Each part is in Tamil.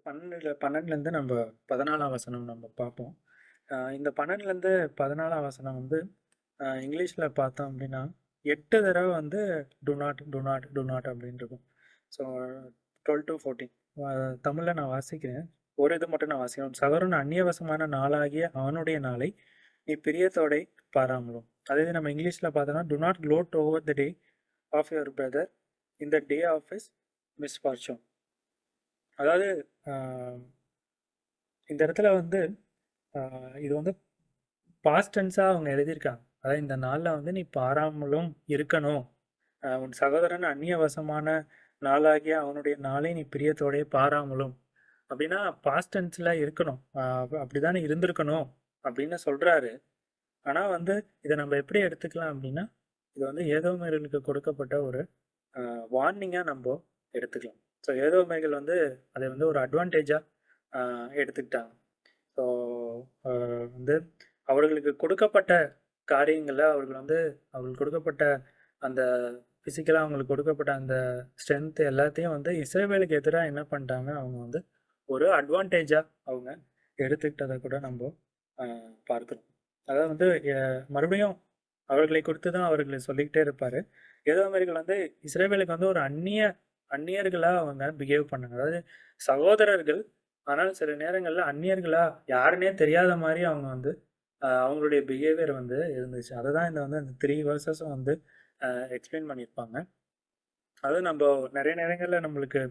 12லேருந்து நம்ம 14ஆம் வசனம் நம்ம பார்ப்போம். இந்த 12லேருந்து 14ஆம் வசனம் வந்து இங்கிலீஷ்ல பார்த்தோம் அப்படின்னா, 8 தடவ வந்து do not, do not, do not அப்படின்னு இருக்கும். ஸோ 12-14 தமிழ்ல நான் வாசிக்கிறேன். ஒரு இது மட்டும் நான் வாசிக்கிறேன். "உன் சகோதரன் அந்நியவசமான நாளாகிய அவனுடைய நாளை நீ பிரியத்தோடே பாராமலும்." அதே இது நம்ம இங்கிலீஷ்ல பார்த்தோம்னா, "do not gloat over the day of your brother in the day of his misfortune." அதாவது அ இந்த இடத்துல வந்து இது வந்து பாஸ்ட் டென்ஸா அவங்க எழுதியிருக்காங்க. அதாவது இந்த நாள்ல வந்து நீ பாராமலும் இருக்கணும். உன் சகோதரன் அந்நியவசமான நாளாகிய அவனுடைய நாளை நீ பிரியத்தோடே பாராமலும். அப்படின்னா பாஸ்ட் டென்ஸ்ல இருக்கணும். அப்படிதானே இருந்திருக்கணும் அப்படின்னு சொல்றாரு. ஆனா வந்து இத நம்ம எப்படி எடுத்துக்கலாம் அப்படின்னா, இது வந்து ஏதோமியர்களுக்கு கொடுக்கப்பட்ட ஒரு வார்னிங்கா நம்ப எடுத்துக்கலாம். ஸோ ஏதோமியர்கள் வந்து அதை வந்து ஒரு அட்வான்டேஜா அ எடுத்துக்கிட்டாங்க. ஸோ அ வந்து அவர்களுக்கு கொடுக்கப்பட்ட காரியங்கள்ல அவர்கள் வந்து அவர்களுக்கு கொடுக்கப்பட்ட அந்த பிசிக்கலா அவங்களுக்கு கொடுக்கப்பட்ட அந்த ஸ்ட்ரென்த் எல்லாத்தையும் வந்து இஸ்ரவேலுக்கு எதிரா என்ன பண்ணிட்டாங்க, அவங்க வந்து ஒரு அட்வான்டேஜா அவங்க எடுத்துக்கிட்டத கூட நம்ப அ பார்க்கிறோம். அதாவது வந்து மறுபடியும் அவர்களை குறித்து தான் அவர்கள் சொல்லிக்கிட்டே இருப்பாரு. ஏதோமியர்கள் வந்து இஸ்ரவேலுக்கு வந்து ஒரு அந்நியர்களா அவங்க பிஹேவ் பண்ணாங்க. அதாவது சகோதரர்கள். ஆனால் சில நேரங்கள்ல அந்நியர்களா யாருன்னே தெரியாத மாரி அவங்க வந்து அவங்களுடைய பிஹேவியர் வந்து இருந்துச்சு. அததான் இந்த வந்து அந்த 3 வெர்சஸும் வந்து எக்ஸ்பிளைன் பண்ணியிருப்பாங்க. அதுவும் நம்ப நெறைய நேரங்கள்ல நம்மளுக்கு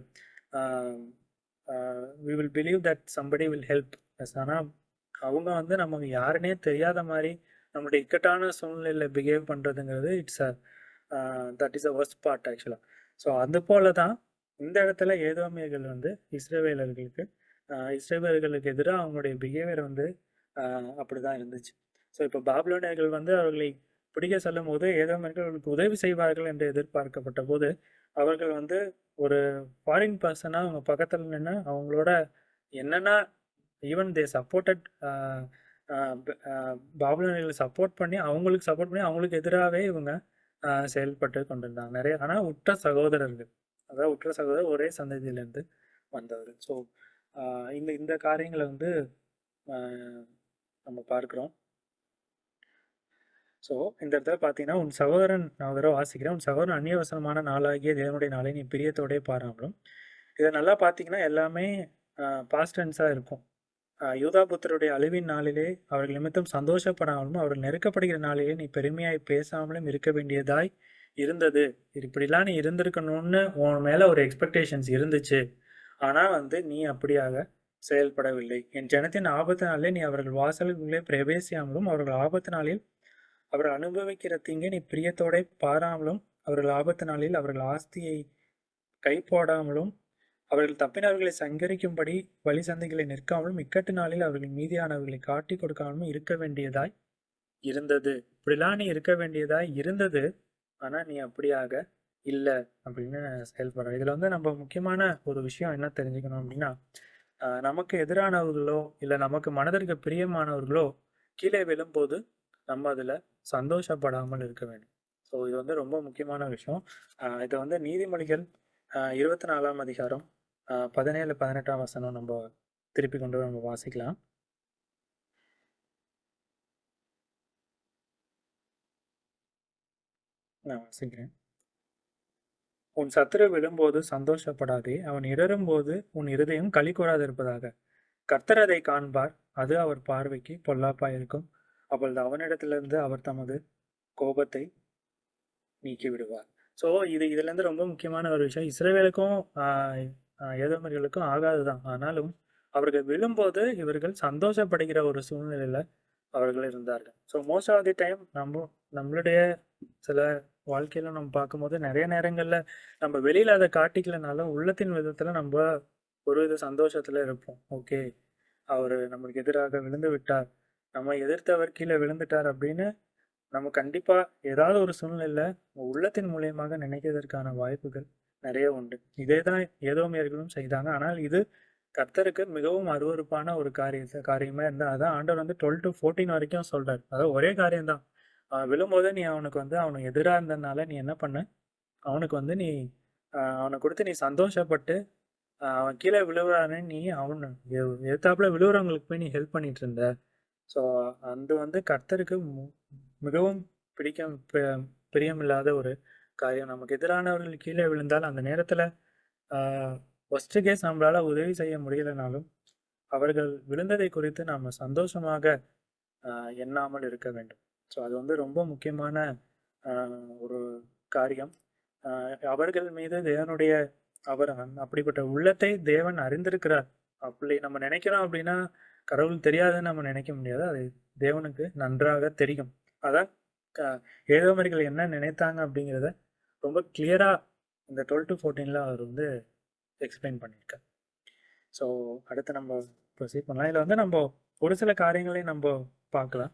ah ah we will believe that somebody will help us. ஆனா அவங்க வந்து நமக்கு யாருன்னே தெரியாத மாரி நம்மளுடைய இக்கட்டான சூழ்நிலையில பிஹேவ் பண்றதுங்கிறது it's that is worst part ஆக்சுவலா. ஸோ அது போல தான் இந்த இடத்துல ஏதோமியர்கள் வந்து இஸ்ரவேலர்களுக்கு இஸ்ரவேலர்களுக்கு எதிரா அவங்களுடைய பிஹேவியர் வந்து அப்படிதான் இருந்துச்சு. ஸோ இப்போ பாபிலோனியர்கள் வந்து அவர்களை பிடிக்க செல்லும்போது ஏதோமியர்கள் அவர்களுக்கு உதவி செய்வார்கள் என்று எதிர்பார்க்கப்பட்டபோது, அவர்கள் வந்து ஒரு ஃபாரின் பெர்சனா அவங்க பக்கத்துல நின்னு அவங்களோட என்னென்ன even they supported uh uh uh பாபிலோனியர்கள சப்போர்ட் பண்ணி அவங்களுக்கு எதிராவே இவங்க செயல்பட்டு கொண்டிருந்தாங்க. நெறைய ஆனா உற்ற சகோதரர்கள். அதாவது உற்ற சகோதரர் ஒரே சந்ததியிலிருந்து வந்தவர்கள். ஸோ அ இந்த இந்த காரியங்கள வந்து அ நம்ம பார்க்கிறோம். ஸோ இந்த இடத்துல பார்த்தீங்கன்னா, "உன் சகோதரன்" நான் ஒரு தடவ வாசிக்கிறேன். "உன் சகோதரன் அந்நியவசனமான நாளாகிய தேவனுடைய நாளை நீ பிரியத்தோடே பாராமலும்." இத நல்லா பார்த்தீங்கன்னா, எல்லாமே பாஸ்ட் டென்ஸா இருக்கும். யூதாபுத்திரருடைய அழிவின் நாளிலே அவர்கள் நிமித்தம் சந்தோஷப்படாமலும், அவர்கள் நெருக்கப்படுகிற நாளிலே நீ பெருமையாய் பேசாமலும் இருக்க வேண்டியதாய் இருந்தது. இப்படிலாம் நீ இருந்திருக்கணும்னு உன் மேல ஒரு எக்ஸ்பெக்டேஷன்ஸ் இருந்துச்சு. ஆனா வந்து நீ அப்படியாக செயல்படவில்லை. என் ஜனத்தின் ஆபத்து நாளிலே நீ அவர்கள் வாசலுக்குள்ளே பிரவேசியாமலும், அவர்கள் ஆபத்து நாளில் அவர்கள் அனுபவிக்கிற தீங்கை நீ பிரியத்தோடே பாராமலும், அவர்கள் ஆபத்து நாளில் அவர்கள் ஆஸ்தியை கைப்போடாமலும், அவர்கள் தப்பினவர்களை சங்கரிக்கும்படி வழி சந்தைகளில் நிற்காமலும், இக்கட்டு நாளில் அவர்கள் மீதியானவர்களை காட்டிக் கொடுக்காமலும் இருக்க வேண்டியதாய் இருந்தது. இப்படிலாம் நீ இருக்க வேண்டியதாய் இருந்தது. ஆனா நீ அப்படியாக இல்ல அப்படின்னு செயல்படுற. இதுல வந்து நம்ம முக்கியமான ஒரு விஷயம் என்ன தெரிஞ்சுக்கணும் அப்படின்னா, நமக்கு எதிரானவர்களோ, இல்ல நமக்கு மனதிற்கு பிரியமானவர்களோ கீழே விழும்போது நம்ம அதுல சந்தோஷப்படாமல் இருக்க வேண்டும். ஸோ இது வந்து ரொம்ப முக்கியமான விஷயம். இத வந்து நீதிமொழிகள் 24ஆம் அதிகாரம் 17, 18ஆம் வசனம் நம்ம திருப்பி கொண்டு நம்ம வாசிக்கலாம். நான் வாசிக்கிறேன். "உன் சத்துரு விழும்போது சந்தோஷப்படாதே, அவன் இடறும்போது உன் இருதயம் களிகூராதிருப்பதாக. கர்த்தர் அதைக் காண்பார், அது அவர் பார்வைக்குப் பொல்லாப்பாயிருக்கும். அப்பொழுது அவனிடத்திலிருந்து அவர் தமது கோபத்தை நீக்கிவிடுவார்." ஸோ இதுலேருந்து ரொம்ப முக்கியமான ஒரு விஷயம். இஸ்ரவேலுக்கும் ஏதோமியர்களுக்கும் ஆகாதுதான். ஆனாலும் அவர்கள் விழும்போது இவர்கள் சந்தோஷப்படுகிற ஒரு சூழ்நிலையில அவர்கள் இருந்தார்கள். So most of the time நம்மளுடைய சில வாழ்க்கையில நம்ம பார்க்கும்போது நெறைய நேரங்கள்ல நம்ம வெளியில அத காட்டிக்கலனாலும், உள்ளத்தின் விதத்துல நம்ப ஒரு வித சந்தோஷத்துல இருப்போம். ஓகே. அவரு நம்மளுக்கு எதிராக விழுந்து விட்டார். நம்ம எதிர்த்தவர் கீழ விழுந்துட்டார் அப்படின்னு நம்ம கண்டிப்பா ஏதாவது ஒரு சூழ்நிலையில உள்ளத்தின் மூலியமாக நினைக்கிறதற்கான வாய்ப்புகள் நெறைய உண்டு. இதே தான் ஏதோமியர்களும் செய்தாங்க. ஆனால் இது கர்த்தருக்கு மிகவும் அருவருப்பான ஒரு காரியமா இருந்தா, அதான் ஆண்டவர் வந்து 12-14 வரைக்கும் சொல்றாரு. அதாவது ஒரே காரியம் தான். விழும்போது நீ அவனுக்கு வந்து அவனுக்கு எதிரா இருந்ததுனால நீ என்ன பண்ண? அவனுக்கு வந்து நீ அவன குறித்து நீ சந்தோஷப்பட்டு அவன் கீழே விழுவுறானே, நீ அவனு எதிர்த்தாப்புல விழுவுறவங்களுக்கு போய் நீ ஹெல்ப் பண்ணிட்டு இருந்த. ஸோ அது வந்து கர்த்தருக்கு மிகவும் பிரியமில்லாத ஒரு காரியம். நமக்கு எதிரானவர்கள் கீழே விழுந்தால் அந்த நேரத்தில் ஃபர்ஸ்ட் கேஸ் நம்மளால உதவி செய்ய முடியலைனாலும் அவர்கள் விழுந்ததை குறித்து நாம் சந்தோஷமாக எண்ணாமல் இருக்க வேண்டும். ஸோ அது வந்து ரொம்ப முக்கியமான ஒரு காரியம். அவர்கள் மீது தேவனுடைய அப்படிப்பட்ட உள்ளத்தை தேவன் அறிந்திருக்கிறார். அப்படி நம்ம நினைக்கிறோம் அப்படின்னா கடவுள் தெரியாதுன்னு நம்ம நினைக்க முடியாது. அது தேவனுக்கு நன்றாக தெரியும். அதான் ஏதோமர்கள் என்ன நினைத்தாங்க அப்படிங்கிறத ரொம்ப கிளியரா இந்த 12-14 அவர் வந்து எக்ஸ்பிளைன் பண்ணியிருக்கார். ஸோ அடுத்து நம்ம ப்ரொசீட் பண்ணலாம். இதில் வந்து நம்ம ஒரு சில காரியங்களையும் நம்ம பார்க்கலாம்.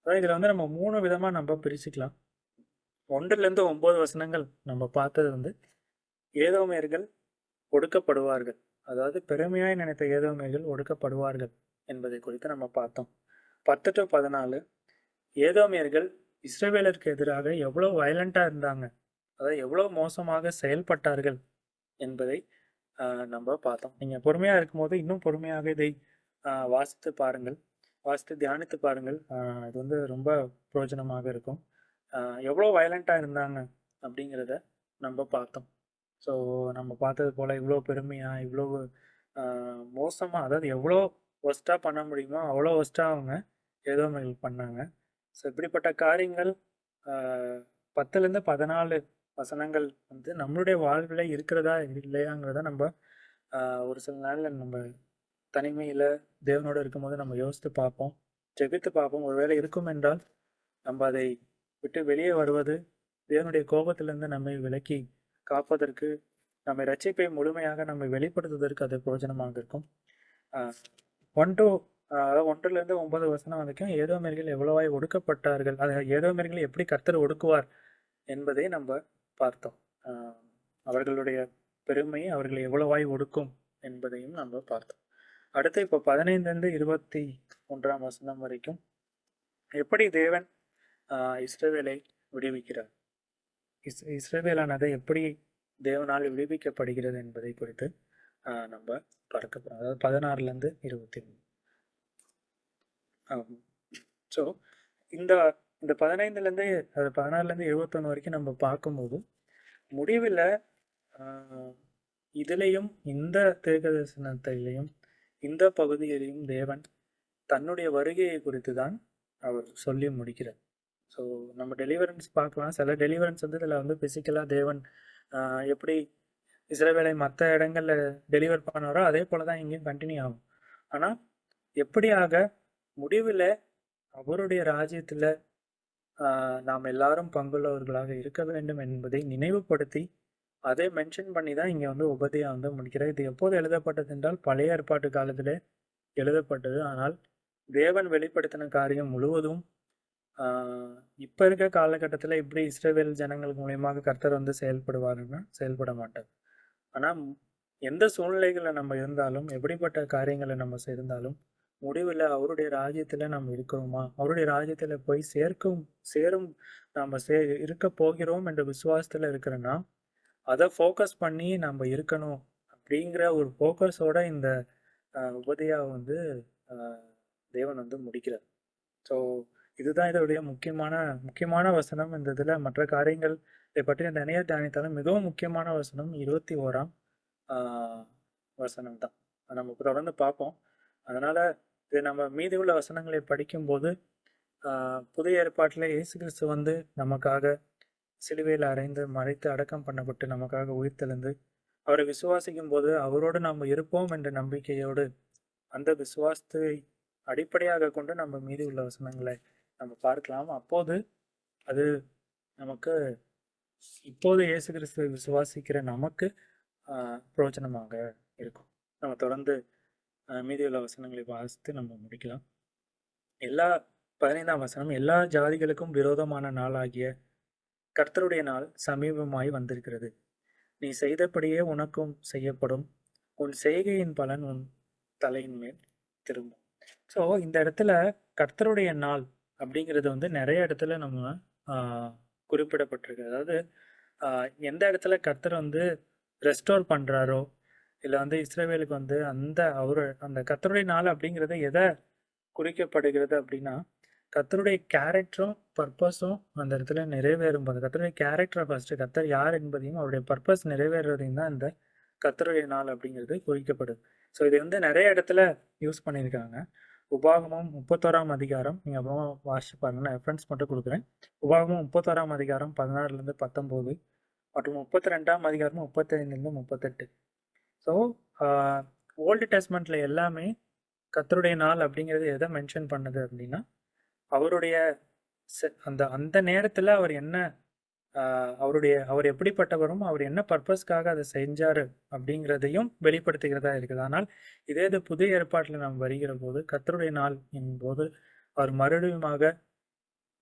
அதாவது இதில் வந்து நம்ம 3 விதமாக நம்ம பிரிச்சுக்கலாம். 1-9 வசனங்கள் நம்ம பார்த்தது வந்து ஏதோமேர்கள் ஒடுக்கப்படுவார்கள், அதாவது பெருமையாய் நினைத்த ஏதோமேர்கள் ஒடுக்கப்படுவார்கள் என்பதை குறித்து நம்ம பார்த்தோம். 10-14 ஏதோமியர்கள் இஸ்ரவேலருக்கு எதிராக எவ்வளோ வயலண்டா இருந்தாங்க, அதாவது எவ்வளோ மோசமாக செயல்பட்டார்கள் என்பதை நம்ம பார்த்தோம். நீங்க பொறுமையா இருக்கும்போது இன்னும் பொறுமையாக இதை வாசித்து பாருங்கள், வாசித்து தியானித்து பாருங்கள். இது வந்து ரொம்ப பிரயோஜனமாக இருக்கும். எவ்வளோ வயலண்டா இருந்தாங்க அப்படிங்கிறத நம்ம பார்த்தோம். ஸோ நம்ம பார்த்தது போல இவ்வளோ பெருமையா, இவ்வளோ மோசமாக, அதாவது எவ்வளோ ஒஸ்ட்டாக பண்ண முடியுமோ அவ்வளோ ஒஸ்ட்டாக அவங்க ஏதோமர்கள் பண்ணாங்க. ஸோ இப்படிப்பட்ட காரியங்கள் 10-14 வசனங்கள் வந்து நம்மளுடைய வாழ்வில் இருக்கிறதா இல்லையாங்கிறத நம்ம ஒரு சில நாளில் நம்ம தனிமையில் தேவனோடு இருக்கும்போது நம்ம யோசித்து பார்ப்போம், ஜெபித்து பார்ப்போம். ஒருவேளை இருக்கும் என்றால் நம்ம அதை விட்டு வெளியே வருவது, தேவனுடைய கோபத்திலிருந்து நம்மை விலக்கி காப்பதற்கு, நம்மை ரட்சிப்பை முழுமையாக நம்மை வெளிப்படுத்துவதற்கு அது பிரயோஜனமாக இருக்கும். 1-9 வசனம் வரைக்கும் ஏதோமர்கள் எவ்வளவாய் ஒடுக்கப்பட்டார்கள், அது ஏதோமர்களை எப்படி கர்த்தர் ஒடுக்குவார் என்பதை நம்ம பார்த்தோம். அவர்களுடைய பெருமை அவர்களை எவ்வளவாய் ஒடுக்கும் என்பதையும் நம்ம பார்த்தோம். அடுத்து இப்போ 15-21 வசனம் வரைக்கும் எப்படி தேவன் இஸ்ரவேலை விடுவிக்கிறார், இஸ்ரவேலானதை எப்படி தேவனால் விடுவிக்கப்படுகிறது என்பதை குறித்து நம்ம பார்க்க போகிறோம். அதாவது 16-23. ஸோ இந்த 16-21 வரைக்கும் நம்ம பார்க்கும்போது முடிவில் இதுலேயும் இந்த தீர்க்கதரிசனத்திலையும் இந்த பகுதியிலையும் தேவன் தன்னுடைய வருகையை குறித்து தான் அவர் சொல்லி முடிக்கிறார். ஸோ நம்ம டெலிவரன்ஸ் பார்க்கலாம். சில டெலிவரன்ஸ் வந்து இதில் வந்து ஃபிசிக்கலாக தேவன் எப்படி இஸ்ரவேலை மற்ற இடங்களில் டெலிவர் பண்ணாரோ அதே போல தான் இங்கேயும் கண்டினியூ ஆகும். ஆனால் எப்படியாக முடிவில் அவருடைய ராஜ்யத்தில் நாம் எல்லாரும் பங்குள்ளவர்களாக இருக்க வேண்டும் என்பதை நினைவுபடுத்தி அதை மென்ஷன் பண்ணி தான் இங்கே வந்து உபதியா வந்து முடிக்கிறார். இது எப்போது எழுதப்பட்டது என்றால் பழைய ஏற்பாட்டு காலத்திலே எழுதப்பட்டது. ஆனால் தேவன் வெளிப்படுத்தின காரியம் முழுவதும் இப்போ இருக்க காலகட்டத்தில் இப்படி இஸ்ரவேல் ஜனங்களுக்கு மூலியமாக கர்த்தர் வந்து செயல்படுவாருன்னா செயல்பட மாட்டார். ஆனால் எந்த சூழ்நிலைகளில் நம்ம இருந்தாலும், எப்படிப்பட்ட காரியங்களை நம்ம செய்திருந்தாலும், முடிவில் அவருடைய ராஜ்யத்தில் நம்ம இருக்கிறோமா, அவருடைய ராஜ்யத்தில் போய் சேரும் நாம் இருக்க போகிறோம் என்ற விசுவாசத்தில் இருக்கிறோன்னா அதை ஃபோக்கஸ் பண்ணி நம்ம இருக்கணும் அப்படிங்கிற ஒரு ஃபோக்கஸோட இந்த உபதியாவை வந்து தேவன் வந்து முடிக்கிறார். ஸோ இதுதான் இதோடைய முக்கியமான வசனம். இந்த இதில் மற்ற காரியங்கள் இதை பற்றி நிறைய தியானித்தாலும் மிகவும் முக்கியமான வசனம் 21 வசனம் தான். நம்ம தொடர்ந்து பார்ப்போம். அதனால இது நம்ம மீதி உள்ள வசனங்களை படிக்கும்போது புதிய ஏற்பாட்டில் இயேசு கிறிஸ்து வந்து நமக்காக சிலுவையில் அறைந்து மறைத்து அடக்கம் பண்ணப்பட்டு நமக்காக உயிர்த்தெழுந்து அவரை விசுவாசிக்கும் போது அவரோடு நாம் இருப்போம் என்ற நம்பிக்கையோடு அந்த விசுவாசத்தை அடிப்படையாக கொண்டு நம்ம மீதி உள்ள வசனங்களை நம்ம பார்க்கலாம். அப்போது அது நமக்கு இப்போது இயேசு கிறிஸ்துவை விசுவாசிக்கிற நமக்கு பிரயோஜனமாக இருக்கும். நம்ம தொடர்ந்து மீதி உள்ள வசனங்களை வாசித்து நம்ம முடிக்கலாம். 15 வசனம், எல்லா ஜாதிகளுக்கும் விரோதமான நாளாகிய கர்த்தருடைய நாள் சமீபமாய் வந்திருக்கிறது. நீ செய்தபடியே உனக்கும் செய்யப்படும், உன் செய்கையின் பலன் உன் தலையின் மேல் திரும்பும். ஸோ இந்த இடத்துல கர்த்தருடைய நாள் அப்படிங்கிறது வந்து நிறைய இடத்துல நம்ம குறிப்பிடப்பட்டிருக்கு. அதாவது எந்த இடத்துல கர்த்தர் வந்து ரெஸ்டோர் பண்ணுறாரோ, இல்லை வந்து இஸ்ரவேலுக்கு வந்து அந்த கர்த்தருடைய நாள் அப்படிங்கிறது எதை குறிக்கப்படுகிறது அப்படின்னா, கர்த்தருடைய கேரக்டரும் பர்பஸும் அந்த இடத்துல நிறைவேறும் போது, கர்த்தருடைய கேரக்டரை ஃபர்ஸ்ட் கர்த்தர் யார் என்பதையும் அவருடைய பர்பஸ் நிறைவேறுவதையும் தான் இந்த கர்த்தருடைய நாள் அப்படிங்கிறது குறிக்கப்படுது. ஸோ இது வந்து நிறைய இடத்துல யூஸ் பண்ணியிருக்காங்க. உபாகமம் 31ஆம் அதிகாரம், நீங்கள் அப்புறமா வாசிச்சு பாருங்க, நான் ரெஃபரன்ஸ் மட்டும் கொடுக்குறேன். உபாகமம் 31ஆம் அதிகாரம் 16லேருந்து 19 மற்றும் 32ஆம் அதிகாரம் 35லேருந்து 38. ஸோ ஓல்டு டெஸ்ட்மெண்ட்ல எல்லாமே கர்த்தருடைய நாள் அப்படிங்கிறது எதை மென்ஷன் பண்ணுது அப்படின்னா, அவருடைய அந்த அந்த நேரத்தில் அவர் என்ன அவர் எப்படிப்பட்டவரும் அவர் என்ன பர்பஸ்க்காக அதை செஞ்சாரு அப்படிங்கிறதையும் வெளிப்படுத்துகிறதா இருக்குது. ஆனால் இதே இது புதிய ஏற்பாட்டில் நாம் வருகிற போது கர்த்தருடைய நாள் என்போது அவர் மறுபடியுமாக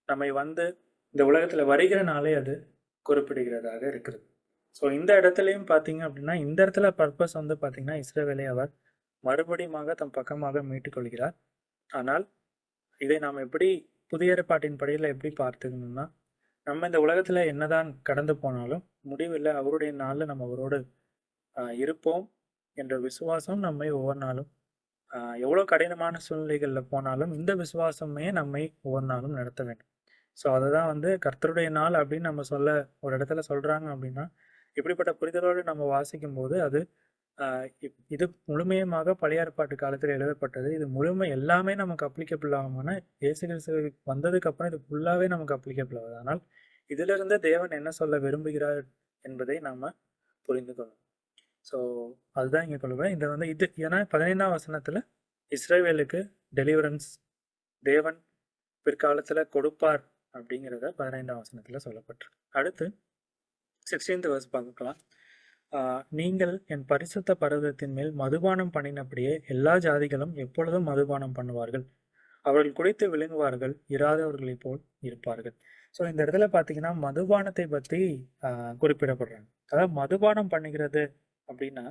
நம்மை வந்து இந்த உலகத்துல வருகிற நாளே அது குறிப்பிடுகிறதாக இருக்கிறது. ஸோ இந்த இடத்துலையும் பார்த்தீங்க அப்படின்னா, இந்த இடத்துல பர்பஸ் வந்து பார்த்தீங்கன்னா, இஸ்ரவேலை அவர் மறுபடியுமாக தம் பக்கமாக மீட்டுக் கொள்கிறார். ஆனால் இதை நாம் எப்படி புதிய ஏற்பாட்டின் படியில் எப்படி பார்த்துக்கணும்னா, நம்ம இந்த உலகத்துல என்னதான் கடந்து போனாலும் முடிவில் அவருடைய நாளில் நம்ம அவரோடு இருப்போம் என்ற விசுவாசம் நம்மை ஒவ்வொரு நாளும் எவ்வளோ கடினமான சூழ்நிலைகளில் போனாலும் இந்த விசுவாசமே நம்மை ஒவ்வொரு நாளும் நடத்த வேண்டும். ஸோ அதுதான் வந்து கர்த்தருடைய நாள் அப்படின்னு நம்ம ஒரு இடத்துல சொல்கிறாங்க அப்படின்னா, இப்படிப்பட்ட புரிதலோடு நம்ம வாசிக்கும் போது அது இது முழுமையமாக பழைய ஏற்பாட்டு காலத்தில் எழுதப்பட்டது. இது முழுமை எல்லாமே நமக்கு அப்ளிகபிள் ஆகும்னா இயேசு கிறிஸ்து வந்ததுக்கு அப்புறம் இது ஃபுல்லாகவே நமக்கு அப்ளிகபிள் ஆகுது. ஆனால் இதிலிருந்து தேவன் என்ன சொல்ல விரும்புகிறார் என்பதை நாம புரிந்து கொள்ளணும். ஸோ அதுதான் இங்கே கொள்வேன். இதை வந்து ஏன்னா 15ஆம் வசனத்தில் இஸ்ரவேலுக்கு டெலிவரன்ஸ் தேவன் பிற்காலத்தில் கொடுப்பார் அப்படிங்கிறத 15ஆம் வசனத்தில் சொல்லப்பட்டிருக்கு. அடுத்து 16th verse பார்க்கலாம். நீங்கள் என் பரிசுத்த பர்வதத்தின் மேல் மதுபானம் பண்ணினபடியே எல்லா ஜாதிகளும் எப்பொழுதும் மதுபானம் பண்ணுவார்கள். அவர்கள் குடித்து விழுங்குவார்கள், இராதவர்களைப் போல் இருப்பார்கள். ஸோ இந்த இடத்துல பார்த்தீங்கன்னா மதுபானத்தை பற்றி குறிப்பிடப்படுறாங்க. அதாவது மதுபானம் பண்ணுகிறது அப்படின்னா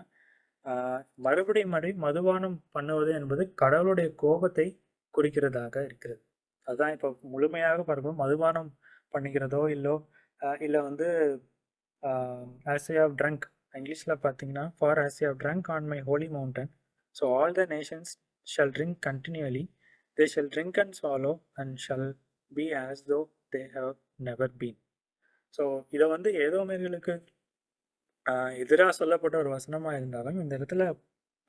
மறுபடியும் மதுபானம் பண்ணுவது என்பது கடவுளுடைய கோபத்தை குறிக்கிறதாக இருக்கிறது. அதுதான் இப்போ முழுமையாக பார்ப்போம். மதுபானம் பண்ணுகிறதோ இல்லை வந்து as I have drunk, இங்கிலீஷில் பார்த்தீங்கன்னா for as I have drunk on my holy mountain, so all the nations shall drink continually, they shall drink and swallow and shall be as though they have never been. So இதை வந்து ஏதோமேர்களுக்கு எதிராக சொல்லப்பட்ட ஒரு வசனமாக இருந்தாலும் இந்த இடத்துல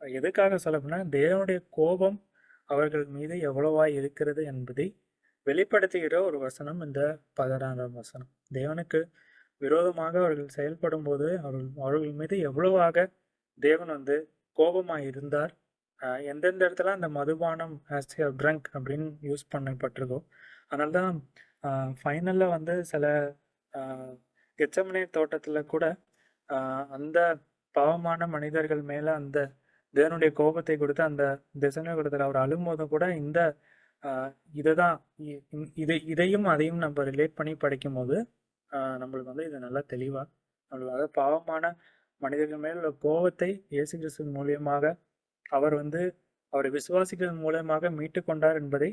எதுக்காக சொல்லப்போனா தேவனுடைய கோபம் அவர்கள் மீது எவ்வளவா இருக்கிறது என்பதை வெளிப்படுத்துகிற ஒரு வசனம் இந்த 16ஆம் வசனம். தேவனுக்கு விரோதமாக அவர்கள் செயல்படும் போது அவர்கள் மீது எவ்வளவாக தேவன் வந்து கோபமாக இருந்தார். எந்தெந்த இடத்துல அந்த மதுபானம் ஆஸ் யூ ட்ரங்க் அப்படின்னு யூஸ் பண்ணப்பட்டிருக்கோ. அதனால தான் ஃபைனலில் வந்து சில கெச்சமனே தோட்டத்தில் கூட அந்த பாவமான மனிதர்கள் மேலே அந்த தேவனுடைய கோபத்தை கொடுத்து அந்த திசனை கொடுத்துல அவர் அழும்போதும் கூட இந்த இதுதான் இதையும் அதையும் நம்ம ரிலேட் பண்ணி படிக்கும் போது நம்மளுக்கு வந்து இது நல்லா தெளிவாக நம்மளுக்கு அதாவது பாவமான மனிதர்கள் மேல் உள்ள கோபத்தை இயேசு கிறிஸ்து மூலியமாக அவர் வந்து அவரை விசுவாசிகள் மூலமாக மீட்டு கொண்டார் என்பதை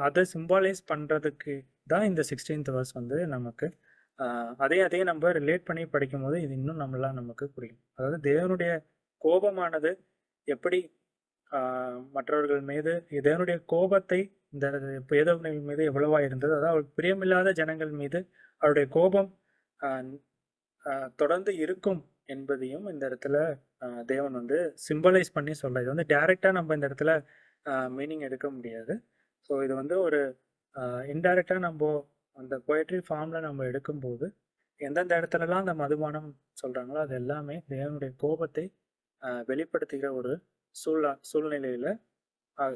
அதை சிம்பாலைஸ் பண்ணுறதுக்கு தான் இந்த 16th verse வந்து நமக்கு அதே நம்ம ரிலேட் பண்ணி படிக்கும் போது இது இன்னும் நமக்கு புரியும். அதாவது தேவனுடைய கோபமானது எப்படி மற்றவர்கள் மீது தேவனுடைய கோபத்தை இந்த பேதவர்கள் மீது எவ்வளவா இருந்தது, அதாவது அவர் பிரியமில்லாத ஜனங்கள் மீது அவருடைய கோபம் தொடர்ந்து இருக்கும் என்பதையும் இந்த இடத்துல தேவன் வந்து சிம்பலைஸ் பண்ணி சொல்ல. இது வந்து டைரக்டா நம்ம இந்த இடத்துல மீனிங் எடுக்க முடியாது. ஸோ இது வந்து ஒரு இன்டைரக்டா நம்ம அந்த போயட்ரி ஃபார்மில் நம்ம எடுக்கும்போது எந்தெந்த இடத்துலலாம் அந்த மதுபானம் சொல்கிறாங்களோ அது எல்லாமே தேவனுடைய கோபத்தை வெளிப்படுத்துகிற ஒரு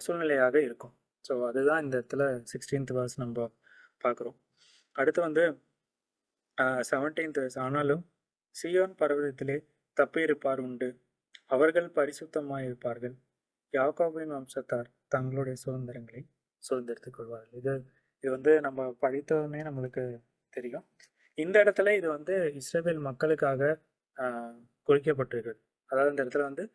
சூழ்நிலையாக இருக்கும். ஸோ அதுதான் இந்த இடத்துல 16th verse நம்ம பார்க்குறோம். அடுத்து வந்து 17th verse, ஆனாலும் சீயோன் பர்வதத்திலே தப்பியிருப்பார் உண்டு, அவர்கள் பரிசுத்தமாக இருப்பார்கள், யாக்கோபின் வம்சத்தார் தங்களுடைய சுதந்திரங்களை சுதந்திரத்துக் கொள்வார்கள். இது வந்து நம்ம படித்தோடனே நம்மளுக்கு தெரியும். இந்த இடத்துல இது வந்து இஸ்ரவேல் மக்களுக்காக குறிக்கப்பட்டிருக்கிறது. அதாவது இந்த இடத்துல வந்து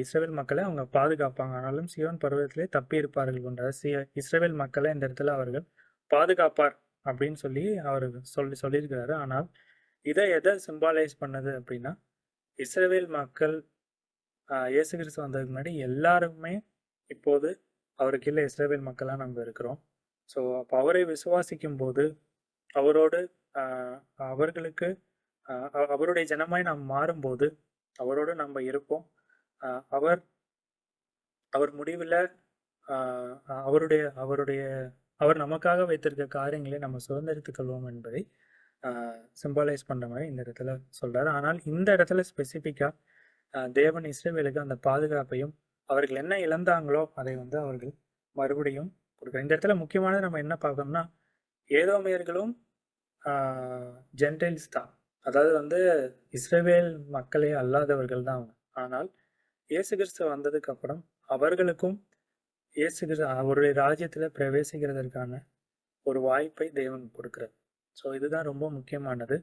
இஸ்ரவேல் மக்களை அவங்க பாதுகாப்பாங்க, ஆனாலும் சியோன் பருவத்திலே தப்பி இருப்பார்கள் கொண்ட இஸ்ரவேல் மக்களை இந்த இடத்துல அவர்கள் பாதுகாப்பார் அப்படின்னு சொல்லி அவர் சொல்லியிருக்கிறாரு. ஆனால் இதை எதை சிம்பாலைஸ் பண்ணுது அப்படின்னா, இஸ்ரவேல் மக்கள் இயேசு கிறிஸ்து வந்ததுக்கு முன்னாடி எல்லாருமே இப்போது அவருக்கு கீழே இஸ்ரவேல் மக்களாக நம்ம இருக்கிறோம். ஸோ அப்போ அவரை விசுவாசிக்கும் போது அவரோடு அவர்களுக்கு அவருடைய ஜனமாய் நாம் மாறும்போது அவரோடு நம்ம இருப்போம். அவர் அவர் முடிவில் அவருடைய அவருடைய அவர் நமக்காக வைத்திருக்க காரியங்களை நம்ம சுதந்திரித்துக் கொள்வோம் என்பதை சிம்பாலைஸ் பண்ணுற மாதிரி இந்த இடத்துல சொல்கிறார். ஆனால் இந்த இடத்துல ஸ்பெசிஃபிக்காக தேவன் இஸ்ரவேலுக்கு அந்த பாதுகாப்பையும் அவர்கள் என்ன இழந்தாங்களோ அதை வந்து அவர்கள் மறுபடியும் கொடுக்குறாங்க. இந்த இடத்துல முக்கியமானது நம்ம என்ன பார்க்கணும்னா, ஏதோமியர்களும் ஜென்டைல்ஸ் தான், அதாவது வந்து இஸ்ரவேல் மக்களே அல்லாதவர்கள் தான் அவங்க. ஆனால் இயேசு கிறிஸ்து வந்ததுக்கு அப்புறம் அவர்களுக்கும் இயேசு கிறிஸ்து அவருடைய ராஜ்யத்தில் பிரவேசிக்கிறதற்கான ஒரு வாய்ப்பை தேவன் கொடுக்குறார். ஸோ இதுதான் ரொம்ப முக்கியமானது.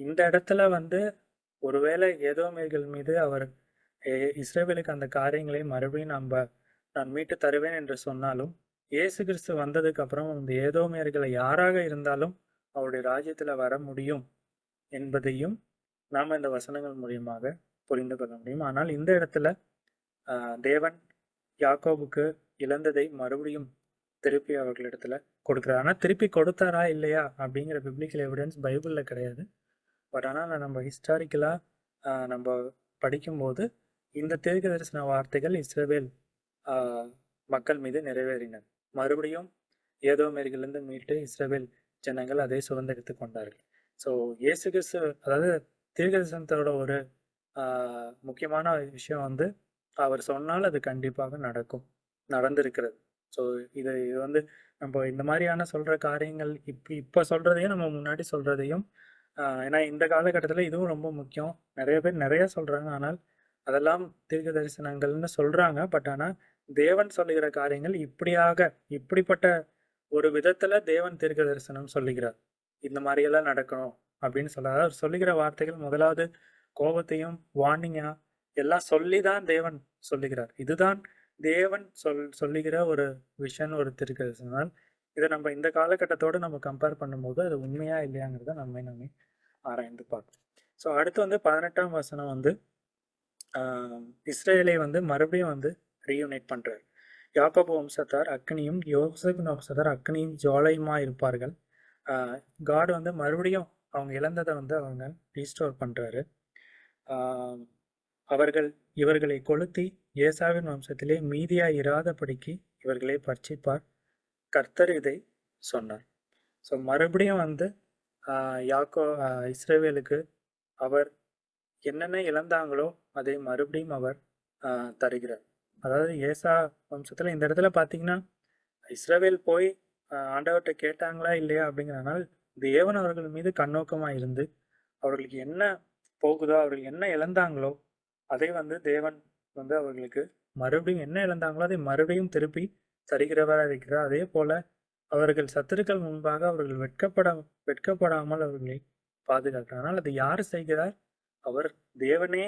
இந்த இடத்துல வந்து ஒருவேளை ஏதோமியர்கள் மீது அவர் இஸ்ரவேலுக்கு அந்த காரியங்களை மறுபடியும் நான் மீட்டு தருவேன் என்று சொன்னாலும், இயேசு கிறிஸ்து வந்ததுக்கு அப்புறம் இந்த ஏதோமியர்களை யாராக இருந்தாலும் அவருடைய ராஜ்யத்துல வர முடியும் என்பதையும் நாம் இந்த வசனங்கள் மூலியமாக புரிந்து கொள்ள முடியும். ஆனால் இந்த இடத்துல தேவன் யாக்கோபுக்கு இழந்ததை மறுபடியும் திருப்பி அவர்களிடத்துல கொடுக்குறாரு. ஆனால் திருப்பி கொடுத்தாரா இல்லையா அப்படிங்கிற பிப்ளிக்கல் எவிடன்ஸ் பைபிளில் கிடையாது. பட் ஆனால் நம்ம ஹிஸ்டாரிக்கலாக நம்ம படிக்கும்போது இந்த தீர்க்க தரிசன வார்த்தைகள் இஸ்ரவேல் மக்கள் மீது நிறைவேறினர். மறுபடியும் ஏதோமியர்களிலிருந்து மீட்டு இஸ்ரவேல் ஜனங்கள் அதை சுதந்திரித்து கொண்டார்கள். ஸோ இயேசு கிறிஸ்து, அதாவது தீர்க்க தரிசனத்தோட ஒரு முக்கியமான விஷயம் வந்து அவர் சொன்னால் அது கண்டிப்பாக நடந்திருக்கிறது. ஸோ இது வந்து நம்ம இந்த மாதிரியான சொல்கிற காரியங்கள் இப்போ சொல்கிறதையும் நம்ம முன்னாடி சொல்கிறதையும், ஏன்னா இந்த காலகட்டத்தில் இதுவும் ரொம்ப முக்கியம். நிறைய பேர் நிறைய சொல்கிறாங்க, ஆனால் அதெல்லாம் தீர்க்க தரிசனங்கள்னு சொல்கிறாங்க. பட் ஆனால் தேவன் சொல்லுகிற காரியங்கள் இப்படிப்பட்ட ஒரு விதத்தில் தேவன் தீர்க்க தரிசனம் சொல்லுகிறார். இந்த மாதிரியெல்லாம் நடக்கணும் அப்படின்னு சொல்கிறார். அவர் சொல்லுகிற வார்த்தைகள் முதலாவது கோபத்தையும் வார்னிங்கா எல்லாம் சொல்லி தான் தேவன் சொல்லுகிறார். இதுதான் தேவன் சொல்லுகிற ஒரு விஷன், ஒரு தீர்க்க தரிசனம். இதை நம்ம இந்த காலகட்டத்தோடு நம்ம கம்பேர் பண்ணும்போது அது உண்மையா இல்லையாங்கிறத நம்ம ஆராய்ந்து பார்க்கணும். ஸோ அடுத்து வந்து 18ஆம் வசனம் வந்து இஸ்ரேலை வந்து மறுபடியும் வந்து ரீயூனைட் பண்றாரு. யாக்கோபு வம்சத்தார் அக்னியும் யோசேப்பின் வம்சத்தார் அக்னியும் ஜுவாலையுமா இருப்பார்கள். காட் வந்து மறுபடியும் அவங்க இழந்ததை வந்து அவங்க ரீஸ்டோர் பண்றாரு. அவர்கள் இவர்களை கொளுத்தி ஏசாவின் வம்சத்திலே மீதியா இராதபடிக்கு இவர்களை பட்சிப்பார், கர்த்தர் இதை சொன்னார். ஸோ மறுபடியும் வந்து இஸ்ரவேலுக்கு அவர் என்னென்ன இழந்தாங்களோ அதை மறுபடியும் அவர் தருகிறார். அதாவது ஏசா வம்சத்தில் இந்த இடத்துல பார்த்தீங்கன்னா இஸ்ரவேல் போய் ஆண்டவர்கிட்ட கேட்டாங்களா இல்லையா அப்படிங்கிறனால தேவன் அவர்கள் மீது கண்ணோக்கமாக இருந்து அவர்களுக்கு என்ன போகுதோ, அவர்கள் என்ன இழந்தாங்களோ அதை வந்து தேவன் வந்து அவர்களுக்கு மறுபடியும் என்ன இழந்தாங்களோ அதை மறுபடியும் திருப்பி தருகிறவராக இருக்கிறார். அதே போல அவர்கள் சத்துருக்கள் முன்பாக அவர்கள் வெட்கப்படாமல் அவர்களை பாதுகாக்கிறார். ஆனால் அது யார் செய்கிறார்? அவர் தேவனே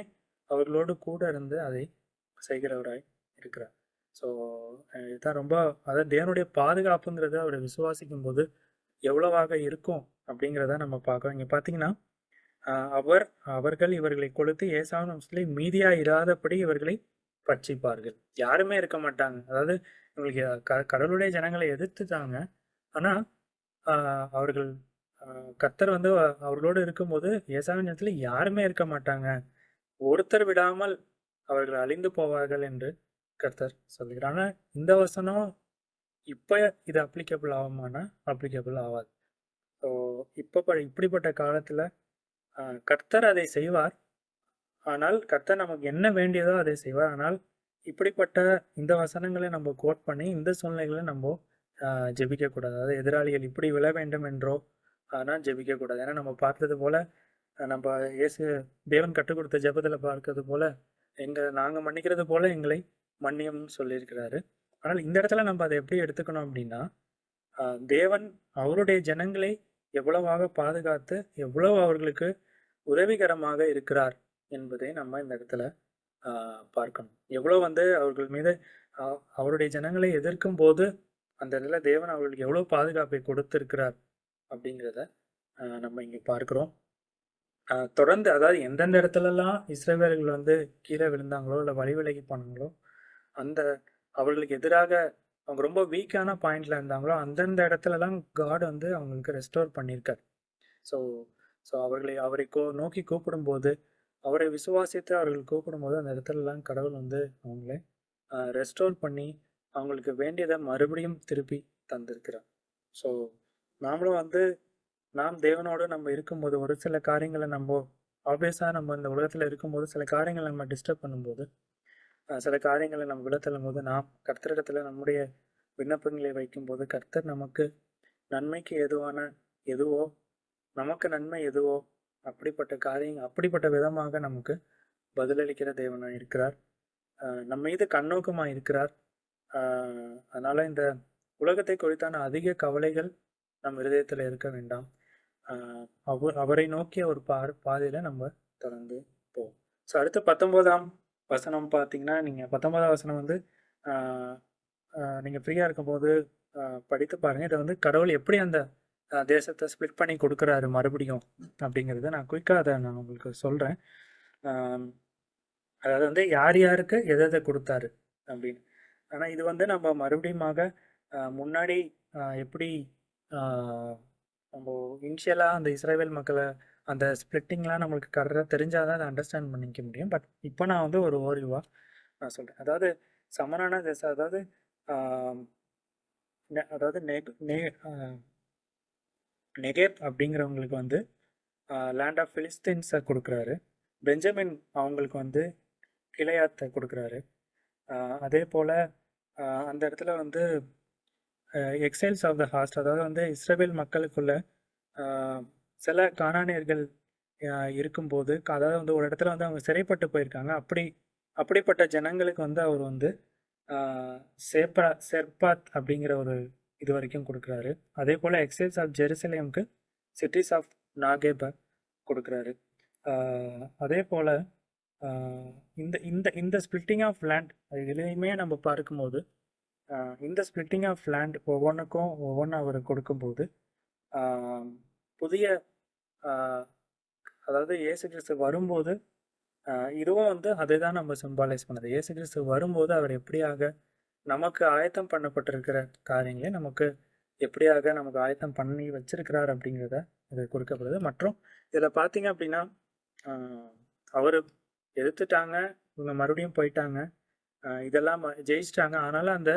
அவர்களோடு கூட இருந்து அதை செய்கிறவராய் இருக்கிறார். ஸோ இதுதான் ரொம்ப, அதாவது தேவனுடைய பாதுகாப்புங்கிறது அவரை விசுவாசிக்கும் போது எவ்வளவாக இருக்கும் அப்படிங்கிறத நம்ம பார்க்கறோம். இங்கே பார்த்தீங்கன்னா அவர்கள் இவர்களை கொளுத்து ஏசாவின் வம்சத்திலே மீதியா இராதபடி இவர்களை பட்சிப்பார்கள். யாருமே இருக்க மாட்டாங்க. அதாவது இவங்களுக்கு கடவுளுடைய ஜனங்களை எதிர்த்துட்டாங்க. ஆனால் அவர்கள் கர்த்தர் வந்து அவர்களோடு இருக்கும்போது ஏசாவின் இடத்துல யாருமே இருக்க மாட்டாங்க, ஒருத்தர் விடாமல் அவர்கள் அழிந்து போவார்கள் என்று கர்த்தர் சொல்லுகிறார். ஆனால் இந்த வசனம் இப்போ இது அப்ளிகபிள் ஆகுமானா அப்ளிகபிள் ஆகாது. ஸோ இப்படிப்பட்ட காலத்தில் கர்த்தர் அதை செய்வார். ஆனால் கர்த்தர் நமக்கு என்ன வேண்டியதோ அதை செய்வார். ஆனால் இப்படிப்பட்ட இந்த வசனங்களை நம்ம கோட் பண்ணி இந்த சூழ்நிலைகளை நம்ம ஜெபிக்கக்கூடாது. அதாவது எதிராளிகள் இப்படி விழ வேண்டும் என்றோ ஆனால் ஜெபிக்கக்கூடாது. ஏன்னா நம்ம பார்த்தது போல நம்ம தேவன் கற்றுக் கொடுத்த ஜெபத்தில் பார்க்கறது போல நாங்கள் மன்னிக்கிறது போல எங்களை மன்னியம்னு சொல்லியிருக்கிறாரு. ஆனால் இந்த இடத்துல நம்ம அதை எப்படி எடுத்துக்கணும் அப்படின்னா, தேவன் அவருடைய ஜனங்களை எவ்வளவாக பாதுகாத்து எவ்வளவு அவர்களுக்கு உதவிகரமாக இருக்கிறார் என்பதை நம்ம இந்த இடத்துல பார்க்கணும். எவ்வளோ வந்து அவர்கள் மீது அவருடைய ஜனங்களை எதிர்க்கும் போது அந்த இடத்துல தேவன் அவர்களுக்கு எவ்வளோ பாதுகாப்பை கொடுத்திருக்கிறார் அப்படிங்கிறத நம்ம இங்கே பார்க்குறோம். தொடர்ந்து அதாவது எந்தெந்த இடத்துலலாம் இஸ்ரவேலர்கள் வந்து கீழே விழுந்தாங்களோ இல்லை வழி விலகி போனாங்களோ அந்த அவர்களுக்கு எதிராக அவங்க ரொம்ப வீக்கான பாயிண்ட்ல இருந்தாங்களோ அந்தந்த இடத்துலலாம் காட் வந்து அவங்களுக்கு ரெஸ்டோர் பண்ணியிருக்கார். ஸோ ஸோ அவரை நோக்கி கூப்பிடும்போது, அவரை விசுவாசித்து அவர்கள் கூப்பிடும்போது அந்த இடத்துலலாம் கடவுள் வந்து அவங்கள ரெஸ்டோர் பண்ணி அவங்களுக்கு வேண்டியதை மறுபடியும் திருப்பி தந்திருக்கிறார். ஸோ நாமளும் வந்து நாம் தேவனோடு நம்ம இருக்கும்போது ஒரு சில காரியங்களை நம்ம ஆப்வியஸாக நம்ம இந்த உலகத்தில் இருக்கும்போது சில காரியங்களை நம்ம டிஸ்டர்ப் பண்ணும்போது, சில காரியங்களை நம்ம விடத்தள்ளும் போது நாம் கர்த்தரிடத்தில் நம்முடைய விண்ணப்பங்களை வைக்கும்போது கர்த்தர் நமக்கு நன்மைக்கு எதுவோ நமக்கு நன்மை எதுவோ அப்படிப்பட்ட விதமாக நமக்கு பதிலளிக்கிற தேவனாக இருக்கிறார். நம்ம மீது கண்ணோக்கமாக இருக்கிறார். அதனால இந்த உலகத்தை குறித்தான அதிக கவலைகள் நம் இருதயத்தில் இருக்க வேண்டாம். அவரை நோக்கிய ஒரு பாதையில நம்ம தொடர்ந்து போவோம். ஸோ அடுத்து 19ஆம் வசனம் பார்த்தீங்கன்னா, நீங்கள் 19ஆம் வசனம் வந்து நீங்கள் ஃப்ரீயாக இருக்கும்போது படித்து பாருங்கள். இதை வந்து கடவுள் எப்படி அந்த தேசத்தை ஸ்ப்ளிட் பண்ணி கொடுக்குறாரு மறுபடியும் அப்படிங்கிறத நான் குயிக்காக அதை நான் உங்களுக்கு சொல்கிறேன். அதாவது வந்து யார் யாருக்கு எதை கொடுத்தாரு அப்படின்னு. ஆனால் இது வந்து நம்ம மறுபடியுமாக முன்னாடி எப்படி நம்ம இனிஷியலாக அந்த இஸ்ரேல் மக்களை அந்த ஸ்ப்ளிட்டிங்லாம் நம்மளுக்கு கரெக்டாக தெரிஞ்சால் தான் அதை அண்டர்ஸ்டாண்ட் பண்ணிக்க முடியும். பட் இப்போ நான் வந்து ஒரு ஓரிவாக நான் சொல்கிறேன். அதாவது சமனான தேசம், அதாவது நெகேப் அப்படிங்கிறவங்களுக்கு வந்து லேண்ட் ஆஃப் பிலிஸ்தீன்ஸை கொடுக்குறாரு. பெஞ்சமின் அவங்களுக்கு வந்து கிளையாத்தை கொடுக்குறாரு. அதே போல் அந்த இடத்துல வந்து எக்ஸைல்ஸ் ஆஃப் த ஹாஸ்ட், அதாவது வந்து இஸ்ரேல் மக்களுக்குள்ள சில கானானியர்கள் இருக்கும்போது, அதாவது வந்து ஒரு இடத்துல வந்து அவங்க சிறைப்பட்டு போயிருக்காங்க. அப்படிப்பட்ட ஜனங்களுக்கு வந்து அவர் வந்து செர்பாத் அப்படிங்கிற ஒரு இது வரைக்கும் கொடுக்குறாரு. அதே போல் எக்ஸைல்ஸ் ஆஃப் ஜெருசலேமுக்கு சிட்டிஸ் ஆஃப் நாகேபை கொடுக்குறாரு. அதே போல் இந்த இந்த இந்த ஸ்பிளிட்டிங் ஆஃப் லேண்ட் இதுலேயுமே நம்ம பார்க்கும்போது இந்த ஸ்பிளிட்டிங் ஆஃப் லேண்ட் ஒவ்வொன்றும் அவர் கொடுக்கும்போது புதிய அதாவது இயேசு கிறிஸ்து வரும்போது இதுவும் வந்து அதை தான் நம்ம சிம்பாலைஸ் பண்ணுது. இயேசு கிறிஸ்து வரும்போது அவர் எப்படியாக நமக்கு ஆயத்தம் பண்ணப்பட்டிருக்கிற காரியங்களை நமக்கு எப்படியாக நமக்கு ஆயத்தம் பண்ணி வச்சிருக்கிறார் அப்படிங்கிறத இது கொடுக்கப்படுது. மற்றும் இதில் பார்த்தீங்க அப்படின்னா அவர் எதிர்த்துட்டாங்க, இவங்க மறுபடியும் போயிட்டாங்க, இதெல்லாம் ஜெயிச்சிட்டாங்க. ஆனாலும் அந்த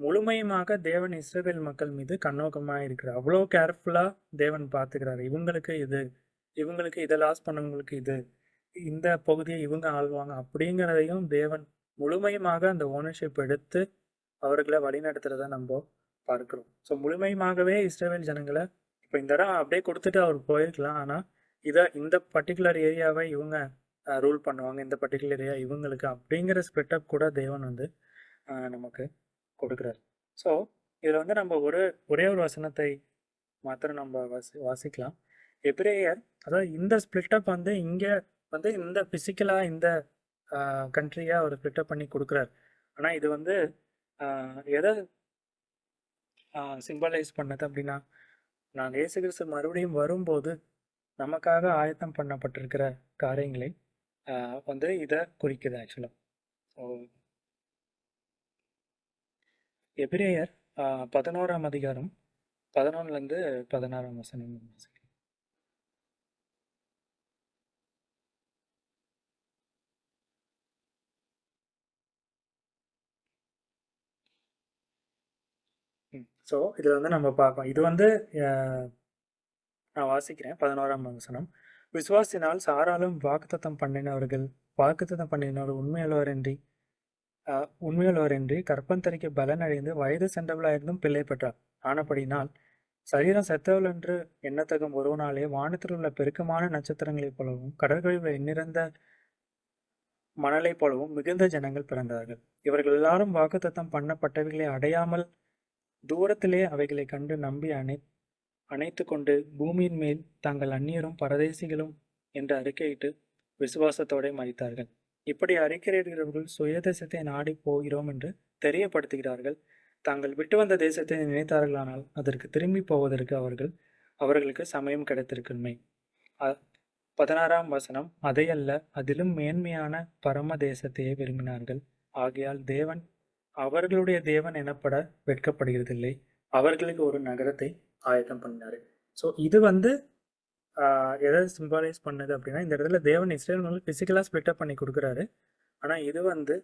முழுமையுமாக தேவன் இஸ்ரவேல் மக்கள் மீது கண்ணோக்கமாக இருக்கிறார். அவ்வளோ கேர்ஃபுல்லாக தேவன் பார்த்துக்கிறாரு. இவங்களுக்கு இதை லாஸ் பண்ணவங்களுக்கு இந்த பகுதியை இவங்க ஆள்வாங்க அப்படிங்கிறதையும் தேவன் முழுமையுமாக அந்த ஓனர்ஷிப் எடுத்து அவர்களை வழிநடத்துறத நம்ம பார்க்கிறோம். ஸோ முழுமையுமாகவே இஸ்ரவேல் ஜனங்களை இப்போ இந்த இடம் அப்படியே கொடுத்துட்டு அவர் போயிருக்கலாம். ஆனால் இந்த பர்டிகுலர் ஏரியாவை இவங்க ரூல் பண்ணுவாங்க, இந்த பர்டிகுலர் ஏரியா இவங்களுக்கு அப்படிங்கிற ஸ்பிளிட்டப் கூட தேவன் வந்து நமக்கு கொடுக்குறாரு. ஸோ இதில் வந்து நம்ம ஒரே ஒரு வசனத்தை மாத்திரம் நம்ம வாசிக்கலாம். எபிரேயர், அதாவது இந்த ஸ்பிளிட்டப் வந்து இங்கே வந்து இந்த ஃபிசிக்கலாக இந்த கண்ட்ரியாக அவர் ஸ்பிளிட்டப் பண்ணி கொடுக்குறாரு. ஆனால் இது வந்து எதை சிம்பலைஸ் பண்ணது அப்படின்னா, நான் இயேசு கிறிஸ்து மறுபடியும் வரும்போது நமக்காக ஆயத்தம் பண்ணப்பட்டிருக்கிற காரியங்களை வந்து இதை குறிக்குது ஆக்சுவலாக. ஸோ எபிரேயர் 11ஆம் அதிகாரம் 11லேருந்து 16ஆம் வசனம். ஸோ இதில் வந்து நம்ம பார்ப்போம். இது வந்து நான் வாசிக்கிறேன். 11ஆம் வசனம். விசுவாசினால் சாராலும் வாக்குத்தத்தம் பண்ணினவர் உண்மையுள்ளவரின்றி கற்பந்தரிக்க பலன் அடைந்து வயது சென்றவளாயிருந்தும் பிள்ளை பெற்றார். ஆனபடினால் சரீரம் செத்தவள் என்று எண்ணத்தகும் ஒருவனாலே வானத்தில் உள்ள பெருக்கமான நட்சத்திரங்களைப் போலவும் கடற்கழிவில் எண்ணிறந்த மணலைப் போலவும் மிகுந்த ஜனங்கள் பிறந்தார்கள். இவர்கள் எல்லாரும் வாக்குத்தத்தம் பண்ணப்பட்டவைகளை அடையாமல் தூரத்திலே அவைகளை கண்டு நம்பி அணைத்து கொண்டு பூமியின் மேல் தாங்கள் அந்நியரும் பரதேசிகளும் என்று அறிக்கையிட்டு விசுவாசத்தோட மறித்தார்கள். இப்படி அறிக்கையிடுகிறவர்கள் சுயதேசத்தை நாடி போகிறோம் என்று தெரியப்படுத்துகிறார்கள். தாங்கள் விட்டு வந்த தேசத்தை நினைத்தார்களானால் அதற்கு திரும்பி போவதற்கு அவர்களுக்கு சமயம் கிடைத்திருக்குமே. 16ஆம் வசனம், அதையல்ல, அதிலும் மேன்மையான பரம தேசத்தையே விரும்பினார்கள். ஆகையால் தேவன் அவர்களுடைய தேவன் எனப்பட வெட்கப்படுகிறதில்லை, அவர்களுக்கு ஒரு நகரத்தை ஆயத்தம் பண்ணினாரு. ஸோ இது வந்து எதை சிம்பாலைஸ் பண்ணுது அப்படின்னா, இந்த இடத்துல தேவன் இஸ்ரேல் பிசிக்கலாக ஸ்பிளிட்டப் பண்ணி கொடுக்குறாரு. ஆனால் இது வந்து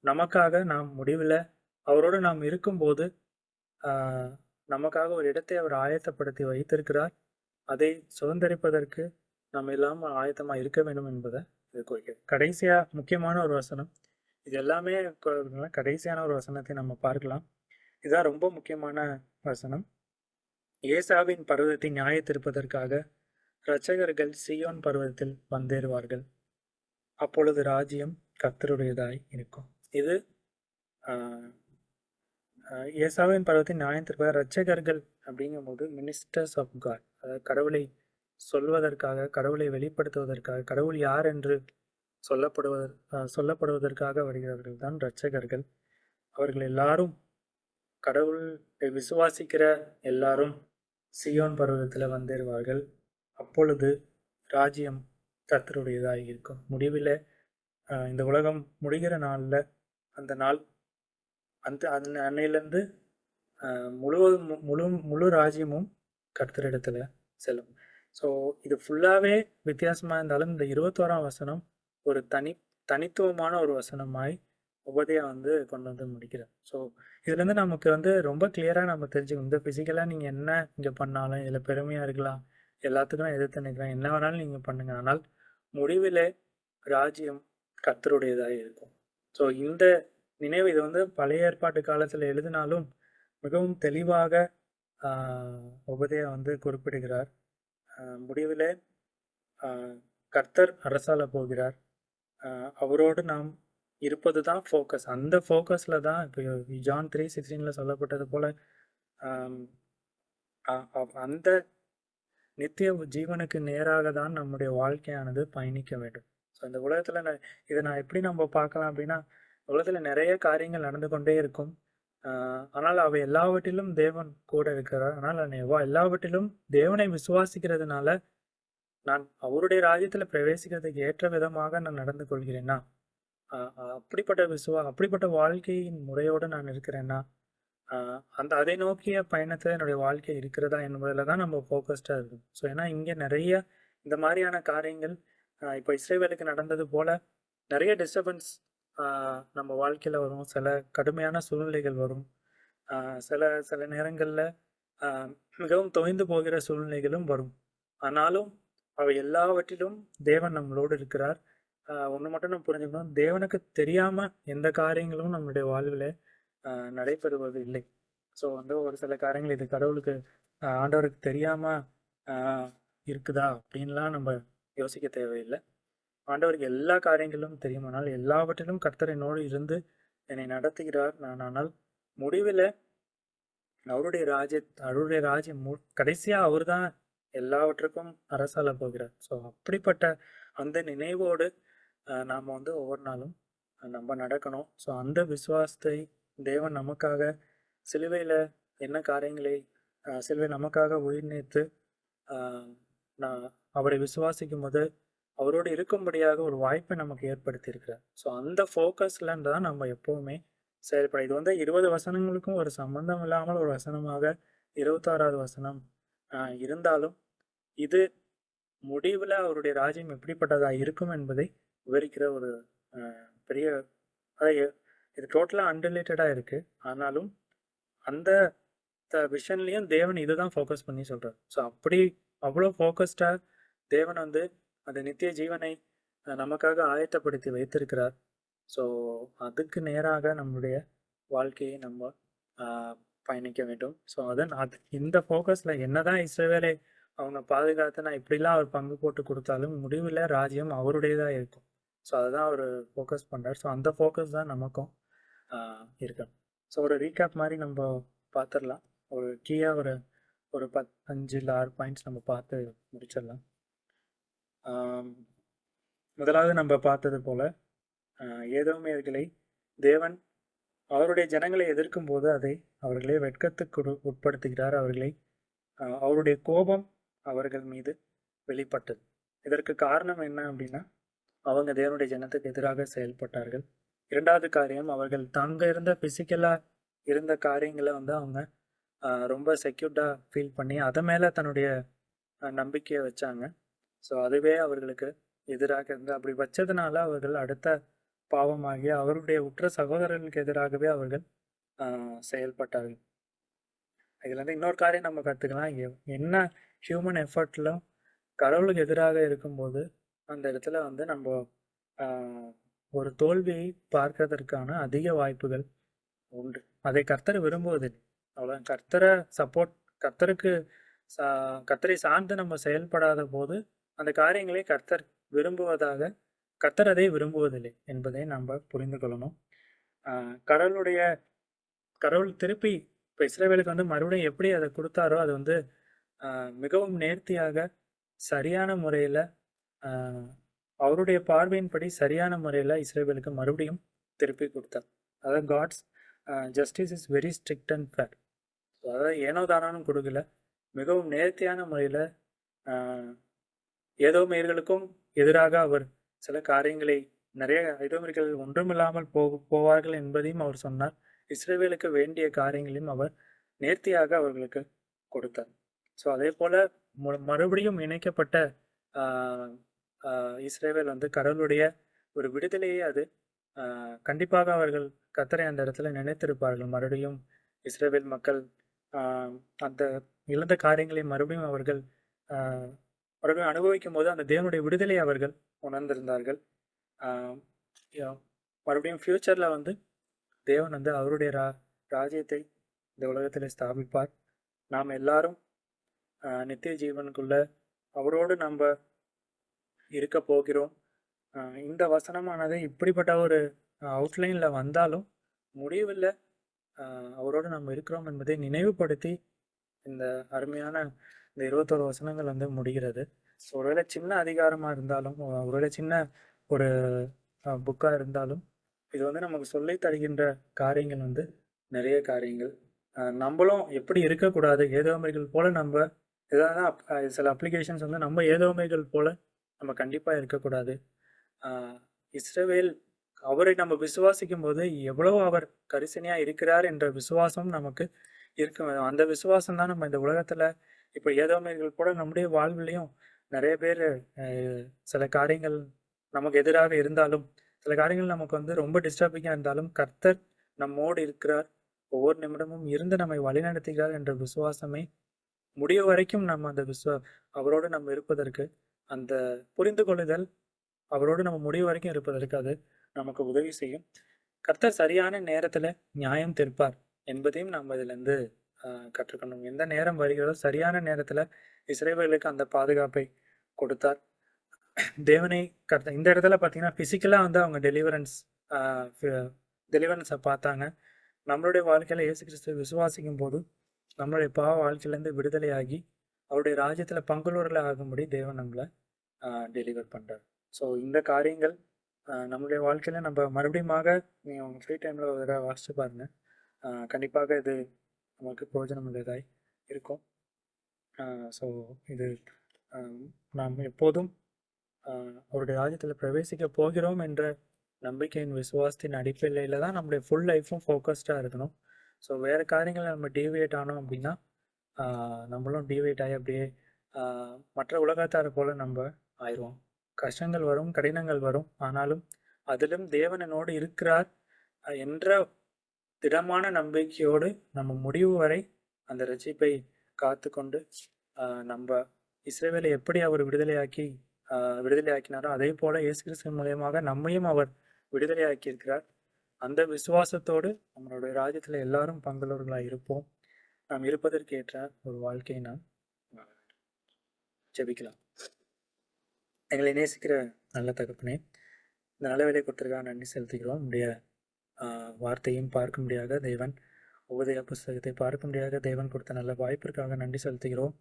நமக்காக நாம் முடிவில் அவரோடு நாம் இருக்கும்போது நமக்காக ஒரு இடத்தை அவர் ஆயத்தப்படுத்தி வைத்திருக்கிறார். அதை சுதந்திரிப்பதற்கு நம்ம இல்லாமல் ஆயத்தமாக இருக்க வேண்டும் என்பதை இது குறிக்கிறது. கடைசியாக முக்கியமான ஒரு வசனம், இது எல்லாமே கடைசியான ஒரு வசனத்தை நம்ம பார்க்கலாம். இதுதான் ரொம்ப முக்கியமான வசனம். ஏசாவின் பர்வதத்தை நியாயத்திருப்பதற்காக இரட்சகர்கள் சீயோன் பர்வதத்தில் வந்தேறுவார்கள், அப்பொழுது ராஜ்யம் கர்த்தருடையதாய் இருக்கும். இது ஏசாவின் பர்வதத்தை நியாயத்திற்காக இரட்சகர்கள் அப்படிங்கும்போது மினிஸ்டர்ஸ் ஆஃப் காட், அதாவது கடவுளை சொல்வதற்காக, கடவுளை வெளிப்படுத்துவதற்காக, கடவுள் யார் என்று சொல்லப்படுவதற்காக வருகிறவர்கள் தான் இரட்சகர்கள். அவர்கள் எல்லாரும், கடவுளை விசுவாசிக்கிற எல்லாரும் சீயோன் பர்வதத்தில் வந்தேறுவார்கள், அப்பொழுது ராஜ்யம் கர்த்தருடையதாக இருக்கும். முடிவில் இந்த உலகம் முடிகிற நாளில், அந்த நாள் அன்னையிலேருந்து முழு ராஜ்யமும் கர்த்தரிடத்துல செல்லும். ஸோ இது ஃபுல்லாகவே வித்தியாசமாக இருந்தாலும் இந்த 21ஆம் வசனம் ஒரு தனித்துவமான ஒரு வசனமாய் உபதையா வந்து கொண்டு வந்து முடிக்கிறார். ஸோ இதுலேருந்து நமக்கு வந்து ரொம்ப கிளியராக நம்ம தெரிஞ்சுக்கணும், இந்த ஃபிசிக்கலாக நீங்கள் என்ன இங்கே பண்ணாலும், இதில் பெருமையாக இருக்கலாம், எல்லாத்துக்கும் எதிர்த்து நிற்கலாம், என்ன வேணாலும் நீங்கள் பண்ணுங்க, ஆனால் முடிவில் ராஜ்யம் கர்த்தருடையதாக இருக்கும். ஸோ இந்த நினைவு, இது வந்து பழைய ஏற்பாட்டு காலத்தில் எழுதினாலும் மிகவும் தெளிவாக உபதையா வந்து குறிப்பிடுகிறார். முடிவில் கர்த்தர் அரசால போகிறார், அவரோடு நாம் இருப்பது தான் ஃபோக்கஸ். அந்த ஃபோக்கஸில் தான் இப்போ ஜான் 3:16 சொல்லப்பட்டது போல் அந்த நித்திய ஜீவனுக்கு நேராக தான் நம்முடைய வாழ்க்கையானது பயணிக்க வேண்டும். ஸோ இந்த உலகத்தில் இதை நான் எப்படி நம்ம பார்க்கலாம் அப்படின்னா, உலகத்தில் நிறைய காரியங்கள் நடந்து கொண்டே இருக்கும், ஆனால் அவை எல்லாவற்றிலும் தேவன் கூட இருக்கிறார். ஆனால் எல்லாவற்றிலும் தேவனை விசுவாசிக்கிறதுனால நான் அவருடைய ராஜ்யத்தில் பிரவேசிக்கிறதுக்கு ஏற்ற விதமாக நான் நடந்து கொள்கிறேன்னா, அப்படிப்பட்ட வாழ்க்கையின் முறையோடு நான் இருக்கிறேன்னா, அதை நோக்கிய பயணத்தில் என்னுடைய வாழ்க்கை இருக்கிறதா என்பதில் தான் நம்ம ஃபோக்கஸ்டாக இருக்கும். ஸோ ஏன்னா இங்கே நிறைய இந்த மாதிரியான காரியங்கள் இப்போ இஸ்ரேலுக்கு நடந்தது போல் நிறைய டிஸ்டர்பன்ஸ் நம்ம வாழ்க்கையில் வரும், சில கடுமையான சூழ்நிலைகள் வரும், சில நேரங்களில் மிகவும் தொய்ந்து போகிற சூழ்நிலைகளும் வரும். ஆனாலும் அவை எல்லாவற்றிலும் தேவன் நம்மளோடு இருக்கிறார். ஒன்று மட்டும் நம்ம புரிஞ்சுக்கணும், தேவனுக்கு தெரியாமல் எந்த காரியங்களும் நம்மளுடைய வாழ்வில் நடைபெறுவது இல்லை. ஸோ வந்து ஒரு சில காரியங்கள் இது கடவுளுக்கு ஆண்டவருக்கு தெரியாமல் இருக்குதா அப்படின்லாம் நம்ம யோசிக்க தேவையில்லை. ஆண்டவருக்கு எல்லா காரியங்களும் தெரியுமானால் எல்லாவற்றிலும் கர்த்தர் என்னோடு இருந்து என்னை நடத்துகிறார். ஆனால் முடிவில் அவருடைய ராஜ்யம் கடைசியாக அவர் தான் எல்லாவற்றுக்கும் அரசால போகிறார். ஸோ அப்படிப்பட்ட அந்த நினைவோடு நாம் வந்து ஒவ்வொரு நாளும் நம்ம நடக்கணும். ஸோ அந்த விசுவாசத்தை தேவன் நமக்காக சிலுவையில் என்ன காரியங்களை சிலுவை நமக்காக உயிர் நீத்து நான் அவரை விசுவாசிக்கும் போது அவரோடு இருக்கும்படியாக ஒரு வாய்ப்பை நமக்கு ஏற்படுத்தியிருக்கிறார். ஸோ அந்த ஃபோக்கஸில் தான் நம்ம எப்போவுமே செயல்பட. இது வந்து 20 வசனங்களுக்கும் ஒரு சம்பந்தம் இல்லாமல் ஒரு வசனமாக 26வது வசனம் இருந்தாலும் இது முடிவில் அவருடைய ராஜ்யம் எப்படிப்பட்டதாக இருக்கும் என்பதை விவரிக்கிற ஒரு பெரிய, இது டோட்டலாக அன்ரிலேட்டடாக இருக்குது. ஆனாலும் அந்த விஷன்லேயும் தேவன் இதுதான் ஃபோக்கஸ் பண்ணி சொல்கிறார். ஸோ அவ்வளோ ஃபோக்கஸ்டாக தேவன் வந்து அந்த நித்திய ஜீவனை நமக்காக ஆயத்தப்படுத்தி வைத்திருக்கிறார். ஸோ அதுக்கு நேராக நம்முடைய வாழ்க்கையை நம்ம பயணிக்க வேண்டும். ஸோ இந்த ஃபோக்கஸில் என்னதான் இஸ்ரவேலை அவங்க பாதுகாத்து நான் இப்படிலாம் அவர் பங்கு போட்டு கொடுத்தாலும் முடிவில் ராஜ்யம் அவருடையதாக இருக்கும். ஸோ அதுதான் அவர் ஃபோக்கஸ் பண்ணுறார். ஸோ அந்த ஃபோக்கஸ் தான் நமக்கும் இருக்கணும். ஸோ ஒரு ரீகேப் மாதிரி நம்ம பார்த்துடலாம். ஒரு கீயாக ஒரு 5 இல்லை 6 பாயிண்ட்ஸ் நம்ம பார்த்து முடிச்சிடலாம். முதலாவது நம்ம பார்த்தது போல ஏதோமியர்களை தேவன் அவருடைய ஜனங்களை எதிர்க்கும் போது அதை அவர்களே வெட்கத்துக்கு உட்படுத்துகிறார். அவருடைய கோபம் அவர்கள் மீது வெளிப்பட்டது. இதற்கு காரணம் என்ன அப்படின்னா, அவங்க தேவனுடைய ஜனத்துக்கு எதிராக செயல்பட்டார்கள். இரண்டாவது காரியம், அவர்கள் தங்க இருந்த பிசிக்கலா இருந்த காரியங்களை வந்து அவங்க ரொம்ப செக்யூர்டா ஃபீல் பண்ணி அதை மேல தன்னுடைய நம்பிக்கையை வச்சாங்க. ஸோ அதுவே அவர்களுக்கு எதிராக இருந்து அப்படி வச்சதுனால அவர்கள் அடுத்த பாவமாகிய அவருடைய உற்ற சகோதரர்களுக்கு எதிராகவே அவர்கள் செயல்பட்டார்கள். இதுல இருந்து இன்னொரு காரியம் நம்ம கற்றுக்கலாம். என்ன ஹியூமன் எஃபர்ட்லும் கடவுளுக்கு எதிராக இருக்கும்போது அந்த இடத்துல வந்து நம்ம ஒரு தோல்வியை பார்க்கறதற்கான அதிக வாய்ப்புகள் உண்டு. அதை கர்த்தர் விரும்புவதில்லை. அவ்வளோ கர்த்தரை சார்ந்து நம்ம செயல்படாத போது அந்த காரியங்களை கர்த்தர் விரும்புவதாக கர்த்தர் அதை விரும்புவதில்லை என்பதை நம்ம புரிந்து கொள்ளணும். கடவுள் திருப்பி இப்போ இஸ்ரவேலுக்கு வந்து மறுபடியும் எப்படி அதை கொடுத்தாரோ அது வந்து மிகவும் நேர்த்தியாக சரியான முறையில் அவருடைய பார்வையின்படி சரியான முறையில் இஸ்ரவேலுக்கு மறுபடியும் திருப்பி கொடுத்தார். அதாவது God's justice is very strict and fair. அதாவது ஏனோ தானானும் கொடுக்கல, மிகவும் நேர்த்தியான முறையில் ஏதோமியர்களுக்கும் எதிராக அவர் சில காரியங்களை நிறைய ஏதோமியர்கள் ஒன்றுமில்லாமல் போவார்கள் என்பதையும் அவர் சொன்னார். இஸ்ரவேலுக்கு வேண்டிய காரியங்களையும் அவர் நேர்த்தியாக அவர்களுக்கு கொடுத்தார். ஸோ அதே போல மறுபடியும் இணைக்கப்பட்ட இஸ்ரவேல் வந்து கடவுளுடைய ஒரு விடுதலையை அது கண்டிப்பாக அவர்கள் கர்த்தரை அந்த இடத்துல நினைத்திருப்பார்கள். மறுபடியும் இஸ்ரவேல் மக்கள் அந்த இழந்த காரியங்களை மறுபடியும் அவர்கள் மறுபடியும் அனுபவிக்கும் போது அந்த தேவனுடைய விடுதலையை அவர்கள் உணர்ந்திருந்தார்கள். மறுபடியும் ஃபியூச்சரில் வந்து தேவன் வந்து அவருடைய ராஜ்யத்தை இந்த உலகத்தில் ஸ்தாபிப்பார். நாம் எல்லாரும் நித்திய ஜீவனுக்குள்ள அவரோடு நம்ம இருக்க போகிறோம். இந்த வசனமானது இப்படிப்பட்ட ஒரு அவுட்லைனில் வந்தாலும் முடிவில் அவரோடு நம்ம இருக்கிறோம் என்பதை நினைவுபடுத்தி இந்த அருமையான இந்த 21 வசனங்கள் வந்து முடிகிறது. ஸோ ஒருவேளை சின்ன அதிகாரமாக இருந்தாலும், ஒருவேளை சின்ன ஒரு புக்காக இருந்தாலும், இது வந்து நமக்கு சொல்லி தருகின்ற காரியங்கள் வந்து நிறைய காரியங்கள். நம்மளும் எப்படி இருக்கக்கூடாது, ஏதோமைகள் போல நம்ம ஏதாவது சில அப்ளிகேஷன்ஸ் வந்து நம்ம ஏதோமைகள் போல நம்ம கண்டிப்பாக இருக்கக்கூடாது. இஸ்ரவேல் அவரை நம்ம விசுவாசிக்கும் போது எவ்வளவு அவர் கரிசனையாக இருக்கிறார் என்ற விசுவாசம் நமக்கு இருக்கும். அந்த விசுவாசம் தான் நம்ம இந்த உலகத்தில் இப்போ ஏதோமைகள் போல நம்முடைய வாழ்விலையும் நிறைய பேர் சில காரியங்கள் நமக்கு எதிராக இருந்தாலும், சில காரியங்கள் நமக்கு வந்து ரொம்ப டிஸ்டர்பிங்காக இருந்தாலும் கர்த்தர் நம்மோடு இருக்கிறார், ஒவ்வொரு நிமிடமும் இருந்து நம்மை வழிநடத்துகிறார் என்ற விசுவாசமே முடிவு வரைக்கும் நம்ம அந்த அவரோடு நம்ம இருப்பதற்கு, அந்த புரிந்து கொள்ளுதல் அவரோடு நம்ம முடிவு வரைக்கும் இருப்பதற்கு அது நமக்கு உதவி செய்யும். கர்த்தர் சரியான நேரத்தில் நியாயம் தீர்ப்பார் என்பதையும் நம்ம இதிலேருந்து கற்றுக்கணும். எந்த நேரம் வருகிறதோ சரியான நேரத்தில் இஸ்ரவேலுக்கு அந்த பாதுகாப்பை கொடுத்தார். தேவனை இந்த இடத்துல பார்த்தீங்கன்னா ஃபிசிக்கலாக வந்து அவங்க டெலிவரன்ஸை பார்த்தாங்க. நம்மளுடைய வாழ்க்கையில் இயேசு கிறிஸ்துவை விசுவாசிக்கும் போது நம்மளுடைய பாவ வாழ்க்கையிலேருந்து விடுதலையாகி அவருடைய ராஜ்யத்தில் பங்குள்ளவர்கள் ஆகும்படி தேவன் நம்மளை டெலிவர் பண்ணுறார். ஸோ இந்த காரியங்கள் நம்மளுடைய வாழ்க்கையில் நம்ம மறுபடியுமாக நீங்கள் உங்கள் ஃப்ரீ டைமில் ஒரு தடவை வாசித்து பாருங்கள். கண்டிப்பாக இது நமக்கு பிரயோஜனம் உள்ளதாய் இருக்கும். ஸோ இது நாம் எப்போதும் அவருடைய ராஜ்யத்தில் பிரவேசிக்க போகிறோம் என்ற நம்பிக்கையின் விசுவாசத்தின் அடிப்படையில் தான் நம்மளுடைய ஃபுல் லைஃப்பும் ஃபோக்கஸ்டாக இருக்கணும். ஸோ வேறு காரியங்களை நம்ம டிவியேட் ஆனோம் அப்படின்னா நம்மளும் டிவியேட் ஆகி அப்படியே மற்ற உலகத்தாரை போல் நம்ம ஆயிடுவோம். கஷ்டங்கள் வரும், கடினங்கள் வரும், ஆனாலும் அதிலும் தேவனோடு இருக்கிறார் என்ற திடமான நம்பிக்கையோடு நம்ம முடிவு வரை அந்த ரட்சிப்பை காத்து கொண்டு நம்ம இஸ்ரவேலை எப்படி அவர் விடுதலையாக்கினாரோ அதே போல இயேசு கிறிஸ்து மூலியமாக நம்மையும் அவர் விடுதலையாக்கி இருக்கிறார். அந்த விசுவாசத்தோடு நம்மளுடைய ராஜ்யத்தில் எல்லாரும் பங்குள்ளவர்களாக இருப்போம். நாம் இருப்பதற்கு ஏற்ற ஒரு வாழ்க்கையை நாம் ஜெபிக்கலாம். எங்களை நேசிக்கிற நல்ல தகப்பனே, இந்த நல்ல வேலை கொடுத்துருக்காக நன்றி செலுத்துகிறோம். நம்முடைய வார்த்தையும் பார்க்க முடியாத தேவன், உபதேச புஸ்தகத்தை பார்க்க முடியாத தேவன் கொடுத்த நல்ல வாய்ப்பிற்காக நன்றி செலுத்துகிறோம்.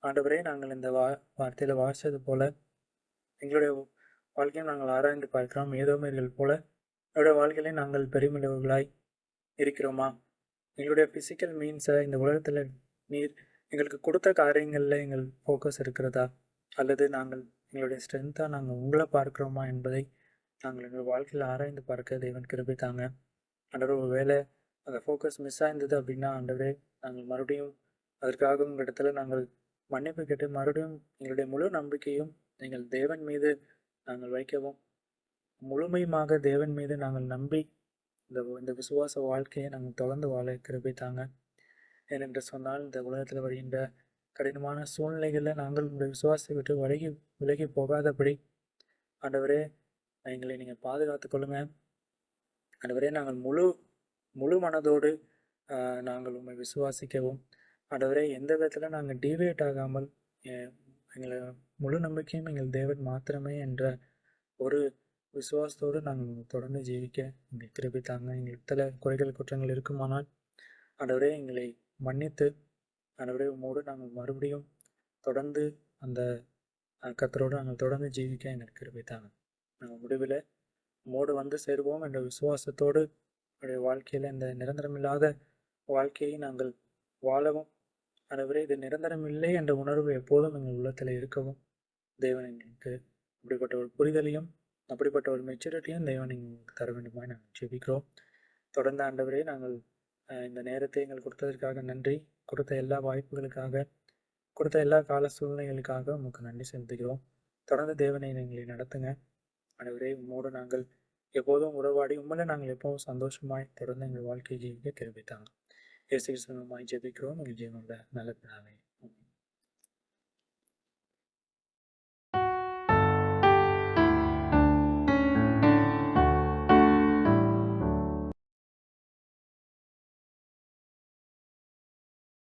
ஆண்டவரே, நாங்கள் இந்த வார்த்தையில் வாசித்தது போல எங்களுடைய வாழ்க்கையை நாங்கள் ஆராய்ந்து பார்க்கிறோம். ஏதோமேர்கள் போல என்னுடைய வாழ்க்கையிலே நாங்கள் பெருமிழவர்களாய் இருக்கிறோமா? எங்களுடைய ஃபிசிக்கல் மீன்ஸை இந்த உலகத்தில் நீர் எங்களுக்கு கொடுத்த காரியங்களில் எங்கள் ஃபோக்கஸ் இருக்கிறதா? அல்லது நாங்கள் எங்களுடைய ஸ்ட்ரென்த்தாக நாங்கள் உங்களை பார்க்குறோமா என்பதை நாங்கள் எங்கள் வாழ்க்கையில் ஆராய்ந்து பார்க்க தேவன் கிருபை தாங்க. ஆண்டவரே, ஒரு வேளை அந்த ஃபோக்கஸ் மிஸ் ஆயிருந்தது அப்படின்னா, ஆண்டவரே, நாங்கள் மறுபடியும் அதற்காக உங்கள் இடத்துல நாங்கள் மன்னிப்பு கேட்டு மறுபடியும் எங்களுடைய முழு நம்பிக்கையும் எங்கள் தேவன் மீது நாங்கள் வைக்கவும், முழுமையுமாக தேவன் மீது நாங்கள் நம்பி இந்த இந்த விசுவாச வாழ்க்கையை நாங்கள் தொடர்ந்து வாழ கிருபை தாங்க. ஏனென்று சொன்னால், இந்த உலகத்தில் வருகின்ற கடினமான சூழ்நிலைகளில் நாங்கள் உங்களுடைய விசுவாசத்தை விட்டு விலகி போகாதபடி ஆண்டவரே, எங்களை நீங்கள் பாதுகாத்துக் கொள்ளுங்க. ஆண்டவரே, நாங்கள் முழு முழு மனதோடு நாங்கள் உண்மை விசுவாசிக்கவும், ஆண்டவரே, எந்த விதத்தில் நாங்கள் டீவியேட் ஆகாமல் எங்களை முழு நம்பிக்கையும் எங்கள் தேவன் மாத்திரமே என்ற ஒரு விசுவாசத்தோடு நாங்கள் தொடர்ந்து ஜீவிக்க எங்கள் கிருபை தாங்க. எங்களிடத்தில் குறைகள் குற்றங்கள் இருக்குமானால் ஆண்டவரே, எங்களை மன்னித்து ஆண்டவரே, உம்மோடு நாங்கள் மறுபடியும் தொடர்ந்து அந்த கர்த்தரோடு நாங்கள் தொடர்ந்து ஜீவிக்க எங்களுக்கு கிருபை தாங்க. நாங்கள் முடிவில் உம்மோடு வந்து சேருவோம் என்ற விசுவாசத்தோடு என்னுடைய வாழ்க்கையில் இந்த நிரந்தரமில்லாத வாழ்க்கையை நாங்கள் வாழவும், ஆண்டவரே, இது நிரந்தரம் இல்லை என்ற உணர்வு எப்போதும் எங்கள் உள்ளத்தில் இருக்கவும் தேவன் எங்களுக்கு அப்படிப்பட்ட ஒரு புரிதலையும் அப்படிப்பட்ட ஒரு மெச்சூரிட்டியும் தேவன் எங்களுக்கு தர வேண்டுமாய் நாங்கள் ஜெபிக்கிறோம். தொடர்ந்து ஆண்டவரே, நாங்கள் இந்த நேரத்தை எங்களுக்கு கொடுத்ததற்காக நன்றி. கொடுத்த எல்லா வாய்ப்புகளுக்காக, கொடுத்த எல்லா கால சூழ்நிலைகளுக்காக உங்களுக்கு நன்றி செலுத்துகிறோம். தொடர்ந்து தேவனை எங்களை நடத்துங்க. ஆண்டவரே, உம்மோடு நாங்கள் எப்போதும் உறவாடி உண்மையில நாங்கள் எப்போதும் சந்தோஷமாய் தொடர்ந்து எங்கள் வாழ்க்கையை ஜீவிக்க கிருபை தாங்க. இயேசு கிறிஸ்துவின் மூலமாய் ஜெபிக்கிறோம். எங்கள் ஜீவனுள்ள நல்ல பிதாவே.